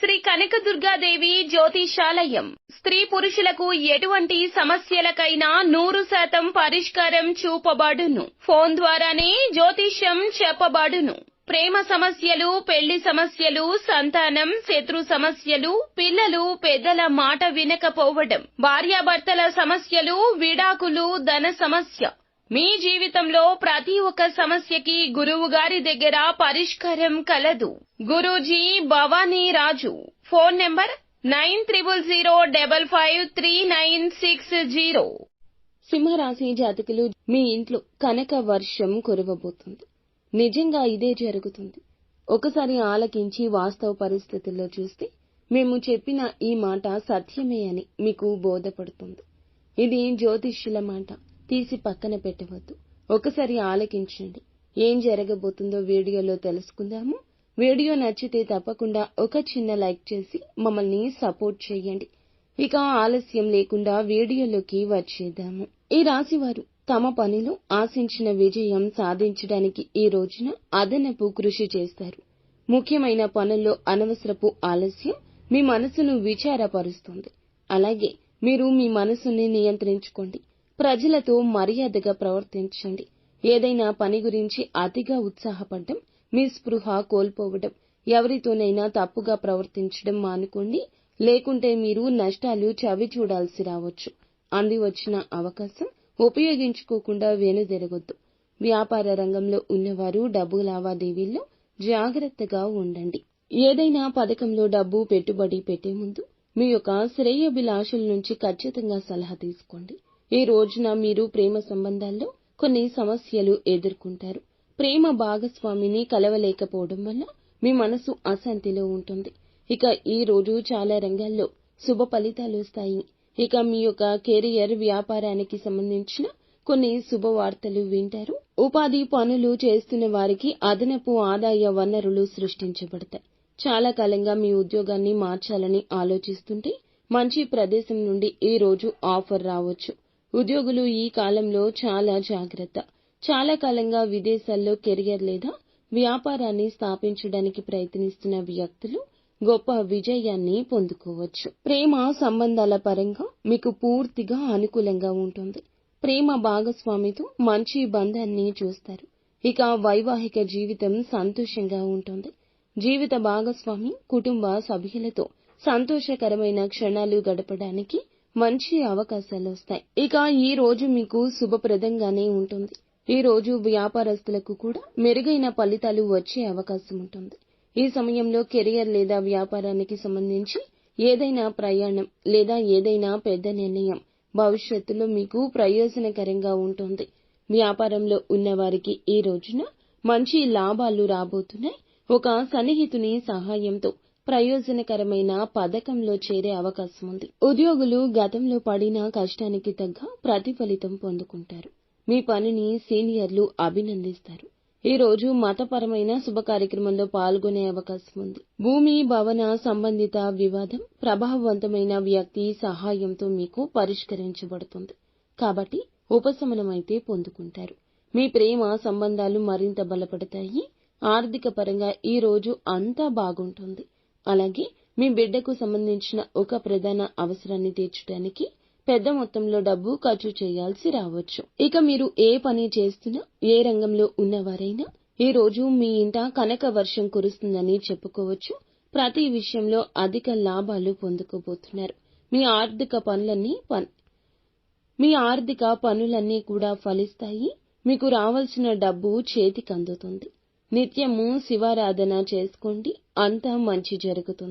శ్రీ కనకదుర్గాదేవి జ్యోతిషాలయం స్త్రీ పురుషులకు ఎటువంటి సమస్యలకైనా 100% పరిష్కారం చూపబడును. ఫోన్ ద్వారానే జ్యోతిష్యం చెప్పబడును. ప్రేమ సమస్యలు, పెళ్లి సమస్యలు, సంతానం, శత్రు సమస్యలు, పిల్లలు పెద్దల మాట వినకపోవడం, భార్యాభర్తల సమస్యలు, విడాకులు, ధన సమస్య. మీ జీవితంలో ప్రతి ఒక్క సమస్యకి గురువు గారి దగ్గర పరిష్కారం కలదు. గురూజీ భవానీ రాజు. Phone number 9000553960. సింహరాశి జాతకులు, మీ ఇంట్లో కనక వర్షం కురవబోతుంది. నిజంగా ఇదే జరుగుతుంది. ఒకసారి ఆలకించి వాస్తవ పరిస్థితుల్లో చూస్తే మేము చెప్పిన ఈ మాట సత్యమే అని మీకు బోధపడుతుంది. ఇది జ్యోతిష్యుల మాట, తీసి పక్కన పెట్టవద్దు. ఒకసారి ఆలకించండి. ఏం జరగబోతుందో వీడియోలో తెలుసుకుందాము. వీడియో నచ్చితే తప్పకుండా ఒక చిన్న లైక్ చేసి మమ్మల్ని సపోర్ట్ చేయండి. ఇక ఆలస్యం లేకుండా వీడియోలోకి వచ్చేద్దాము. ఈ రాశివారు తమ పనిలో ఆశించిన విజయం సాధించడానికి ఈ రోజున అదనపు కృషి చేస్తారు. ముఖ్యమైన పనుల్లో అనవసరపు ఆలస్యం మీ మనసును విచారపరుస్తుంది. అలాగే మీరు మీ మనసుని నియంత్రించుకోండి. ప్రజలతో మర్యాదగా ప్రవర్తించండి. ఏదైనా పని గురించి అతిగా ఉత్సాహపడడం, మీ స్పృహ కోల్పోవడం, ఎవరితోనైనా తప్పుగా ప్రవర్తించడం మానుకోండి. లేకుంటే మీరు నష్టాలు చవి చూడాల్సి రావచ్చు. అంది వచ్చిన అవకాశం ఉపయోగించుకోకుండా వెనుదిరగొద్దు. వ్యాపార రంగంలో ఉన్నవారు డబ్బు లావాదేవీల్లో జాగ్రత్తగా ఉండండి. ఏదైనా పథకంలో డబ్బు పెట్టుబడి పెట్టే ముందు మీ యొక్క శ్రేయోభిలాషుల నుంచి ఖచ్చితంగా సలహా తీసుకోండి. ఈ రోజున మీరు ప్రేమ సంబంధాల్లో కొన్ని సమస్యలు ఎదుర్కొంటారు. ప్రేమ భాగస్వామిని కలవలేకపోవడం వల్ల మీ మనసు అశాంతిలో ఉంటుంది. ఇక ఈ రోజు చాలా రంగాల్లో శుభ ఫలితాలు వస్తాయి. ఇక మీ యొక్క కెరియర్, వ్యాపారానికి సంబంధించిన కొన్ని శుభవార్తలు వింటారు. ఉపాధి పనులు చేస్తున్న వారికి అదనపు ఆదాయ వనరులు సృష్టించబడతాయి. చాలా కాలంగా మీ ఉద్యోగాన్ని మార్చాలని ఆలోచిస్తుంటే మంచి ప్రదేశం నుండి ఈ రోజు ఆఫర్ రావచ్చు. ఉద్యోగులు ఈ కాలంలో చాలా జాగ్రత్త. చాలా కాలంగా విదేశాల్లో కెరియర్ లేదా వ్యాపారాన్ని స్థాపించడానికి ప్రయత్నిస్తున్న వ్యక్తులు గొప్ప విజయాన్ని పొందుకోవచ్చు. ప్రేమ సంబంధాల పరంగా మీకు పూర్తిగా అనుకూలంగా ఉంటుంది. ప్రేమ భాగస్వామితో మంచి బంధాన్ని చూస్తారు. ఇక వైవాహిక జీవితం సంతోషంగా ఉంటుంది. జీవిత భాగస్వామి, కుటుంబ సభ్యులతో సంతోషకరమైన క్షణాలు గడపడానికి మంచి అవకాశాలు వస్తాయి. ఇక ఈ రోజు మీకు శుభప్రదంగానే ఉంటుంది. ఈ రోజు వ్యాపారస్తులకు కూడా మెరుగైన ఫలితాలు వచ్చే అవకాశం ఉంటుంది. ఈ సమయంలో కెరియర్ లేదా వ్యాపారానికి సంబంధించి ఏదైనా ప్రయాణం లేదా ఏదైనా పెద్ద నిర్ణయం భవిష్యత్తులో మీకు ప్రయోజనకరంగా ఉంటుంది. వ్యాపారంలో ఉన్నవారికి ఈ రోజున మంచి లాభాలు రాబోతున్నాయి. ఒక సన్నిహితుని సహాయంతో ప్రయోజనకరమైన పథకంలో చేరే అవకాశం ఉంది. ఉద్యోగులు గతంలో పడిన కష్టానికి తగ్గ ప్రతిఫలితం పొందుకుంటారు. మీ పనిని సీనియర్లు అభినందిస్తారు. ఈ రోజు మతపరమైన శుభ కార్యక్రమంలో పాల్గొనే అవకాశం ఉంది. భూమి, భవన సంబంధిత వివాదం ప్రభావవంతమైన వ్యక్తి సహాయంతో మీకు పరిష్కరించబడుతుంది. కాబట్టి ఉపశమనమైతే పొందుకుంటారు. మీ ప్రేమ సంబంధాలు మరింత బలపడతాయి. ఆర్థిక పరంగా ఈ రోజు అంతా బాగుంటుంది. అలాగే మీ బిడ్డకు సంబంధించిన ఒక ప్రధాన అవసరాన్ని తీర్చడానికి పెద్ద మొత్తంలో డబ్బు ఖర్చు చేయాల్సి రావచ్చు. ఇక మీరు ఏ పని చేస్తున్నా, ఏ రంగంలో ఉన్నవారైనా ఈ రోజు మీ ఇంట కనక వర్షం కురుస్తుందని చెప్పుకోవచ్చు. ప్రతి విషయంలో అధిక లాభాలు పొందుకోబోతున్నారు. మీ ఆర్థిక పనులన్నీ కూడా ఫలిస్తాయి. మీకు రావాల్సిన డబ్బు చేతికి అందుతుంది. నిత్యము శివారాధన చేసుకోండి. అంతా మంచి జరుగుతుంది.